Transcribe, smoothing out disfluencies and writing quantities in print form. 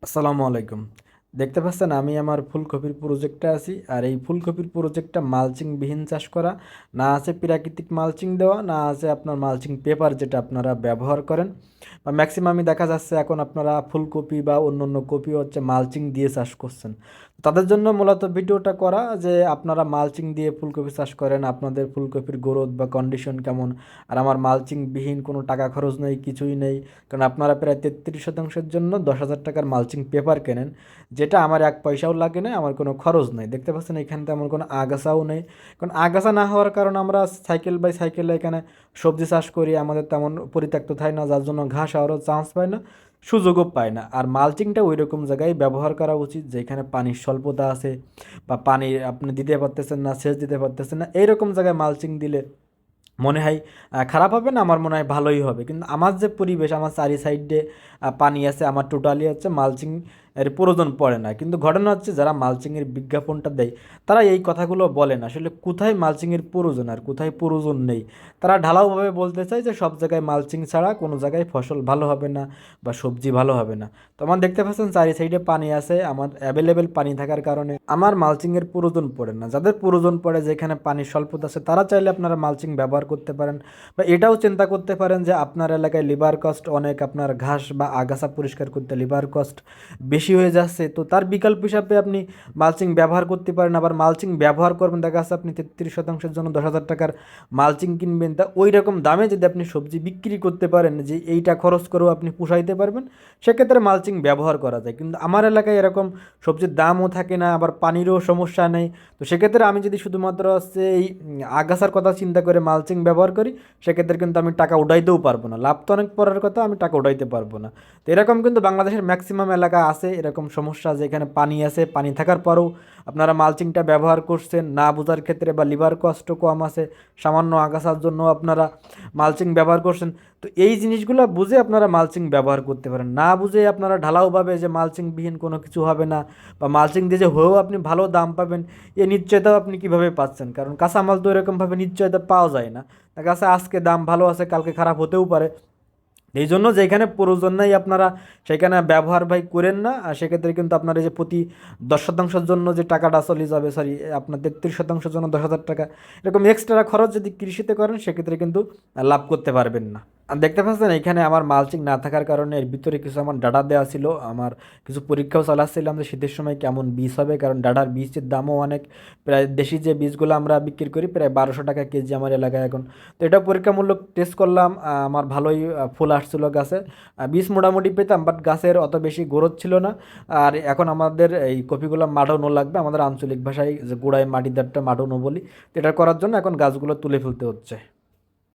আসসালামু আলাইকুম। দেখতে পাচ্ছেন আমি আমার ফুলকপির প্রজেক্টে আছি। আর এই ফুলকপির প্রজেক্টটা মালচিং বিহীন চাষ করা। না আছে প্রাকৃতিক মালচিং দেওয়া, না আছে আপনার মালচিং পেপার যেটা আপনারা ব্যবহার করেন বা ম্যাক্সিমামই দেখা যাচ্ছে এখন আপনারা ফুলকপি বা অন্যান্য কপি হচ্ছে মালচিং দিয়ে চাষ করছেন। তাদের জন্য মূলত ভিডিওটা করা যে আপনারা মালচিং দিয়ে ফুলকপি চাষ করেন, আপনাদের ফুলকপির গ্রোথ বা কন্ডিশন কেমন। আর আমার মালচিং বিহীন কোনো টাকা খরচ নেই, কিছুই নেই। কারণ আপনারা প্রায় 33% জন্য 10,000 টাকার মালচিং পেপার কেনেন, যেটা আমার এক পয়সাও লাগে না, আমার কোনো খরচ নেই। দেখতে পাচ্ছেন এখানে তেমন কোনো আগাছাও নেই। কারণ আগাছা না হওয়ার কারণে আমরা সাইকেল বাই সাইকেলে এখানে সবজি চাষ করি, আমাদের তেমন পরিত্যক্ত থাকে না, যার জন্য ঘাস হওয়ারও চান্স পায় না, সুযোগও পায় না। আর মালচিংটা ওই রকম জায়গায় ব্যবহার করা উচিত যেখানে পানির স্বল্পতা আছে বা পানি আপনি দিতে পারতেছেন না, সেচ দিতে পারতেছেন না, এইরকম জায়গায় মালচিং দিলে মনে হয় খারাপ হবে না, আমার মনে হয় ভালোই হবে। কিন্তু আমার যে পরিবেশ, আমার চারি সাইডে পানি আছে, আমার টোটালি হচ্ছে মালচিং এর প্রয়োজন পড়ে না। কিন্তু ঘটনা হচ্ছে যারা মালচিংয়ের বিজ্ঞাপনটা দেয় তারা এই কথাগুলো বলে না আসলে কোথায় মালচিংয়ের প্রয়োজন আর কোথায় প্রয়োজন নেই। তারা ঢালাওভাবে বলতে চায় যে সব জায়গায় মালচিং ছাড়া কোনো জায়গায় ফসল ভালো হবে না বা সবজি ভালো হবে না। তো আমার দেখতে পাচ্ছেন চারি সাইডে পানি আছে, আমার অ্যাভেলেবেল পানি থাকার কারণে আমার মালচিংয়ের প্রয়োজন পড়ে না। যাদের প্রয়োজন পড়ে যেখানে পানির স্বল্পতা আছে তারা চাইলে আপনারা মালচিং ব্যবহার করতে পারেন। বা এটাও চিন্তা করতে পারেন যে আপনার এলাকায় লিভার কস্ট অনেক, আপনার ঘাস বা আগাছা পরিষ্কার করতে লিভার কস্ট বেশি হয়ে যাচ্ছে, তো তার বিকল্প হিসাবে আপনি মালচিং ব্যবহার করতে পারেন। আবার মালচিং ব্যবহার করবেন, দেখা যাচ্ছে আপনি 33%-এর জন্য 10,000 টাকার মালচিং কিনবেন, তা ওই রকম দামে যদি আপনি সবজি বিক্রি করতে পারেন যে এইটা খরচ করেও আপনি পুষাইতে পারবেন, সেক্ষেত্রে মালচিং ব্যবহার করা যায়। কিন্তু আমার এলাকায় এরকম সবজির দামও থাকে না, আবার পানিরও সমস্যা নেই। তো সেক্ষেত্রে আমি যদি শুধুমাত্র হচ্ছে এই আগাছার কথা চিন্তা করে মালচিং ব্যবহার করি, সেক্ষেত্রে কিন্তু আমি টাকা উঠাইতেও পারবো না। লাভ তো অনেক পরের কথা, আমি টাকা উঠাইতে পারবো না। তো এরকম কিন্তু বাংলাদেশের ম্যাক্সিমাম এলাকা আছে এরকম সমস্যা, যেখানে পানি আছে, পানি থাকার পরেও আপনারা মালচিংটা ব্যবহার করছেন না বোঝার ক্ষেত্রে, বা লিভার কষ্ট কম আছে, সামান্য আগাছার জন্য আপনারা মালচিং ব্যবহার করছেন। তো এই জিনিসগুলো বুঝে আপনারা মালচিং ব্যবহার করতে পারেন। না বুঝে আপনারা ঢালাওভাবে যে মালচিং বিহীন কোনো কিছু হবে না বা মালচিং দিয়ে যে হয়েও আপনি ভালো দাম পাবেন, এ নিশ্চয়তাও আপনি কিভাবে পাচ্ছেন? কারণ কাঁচামাল তো এরকমভাবে নিশ্চয়তা পাওয়া যায় না। দেখা যাচ্ছে আজকে দাম ভালো আছে, কালকে খারাপ হতেও পারে। এই জন্য যেখানে প্রয়োজন নাই আপনারা সেখানে ব্যবহার ভাই করেন না। আর সেক্ষেত্রে কিন্তু আপনার এই যে প্রতি 10%-এর জন্য যে টাকাটা চলে যাবে, সরি আপনার 33%-এর জন্য 10,000 টাকা, এরকম এক্সট্রা খরচ যদি কৃষিতে করেন সেক্ষেত্রে কিন্তু লাভ করতে পারবেন না। আর দেখতে পাচ্ছেন এখানে আমার মালচিং না থাকার কারণে এর ভিতরে কিছু আমার ডাটা দেওয়া ছিল, আমার কিছু পরীক্ষাও চালাচ্ছিলাম যে শীতের সময় কেমন বীজ হবে, কারণ ডাটার বীজের দামও অনেক। প্রায় দেশি যে বীজগুলো আমরা বিক্রি করি প্রায় 1200 টাকা কেজি আমার এলাকায় এখন। তো এটা পরীক্ষামূলক টেস্ট করলাম, আমার ভালোই ফুল আসছিল গাছে। বীজ মোটামুটি পেতাম, বাট গাছের অত বেশি গ্রোথ ছিল না। আর এখন আমাদের এই কপিগুলো মাডানো লাগবে, আমাদের আঞ্চলিক ভাষায় যে গোড়ায় মাটিদারটা মাডানো বলি। তো এটা করার জন্য এখন গাছগুলো তুলে ফেলতে হচ্ছে।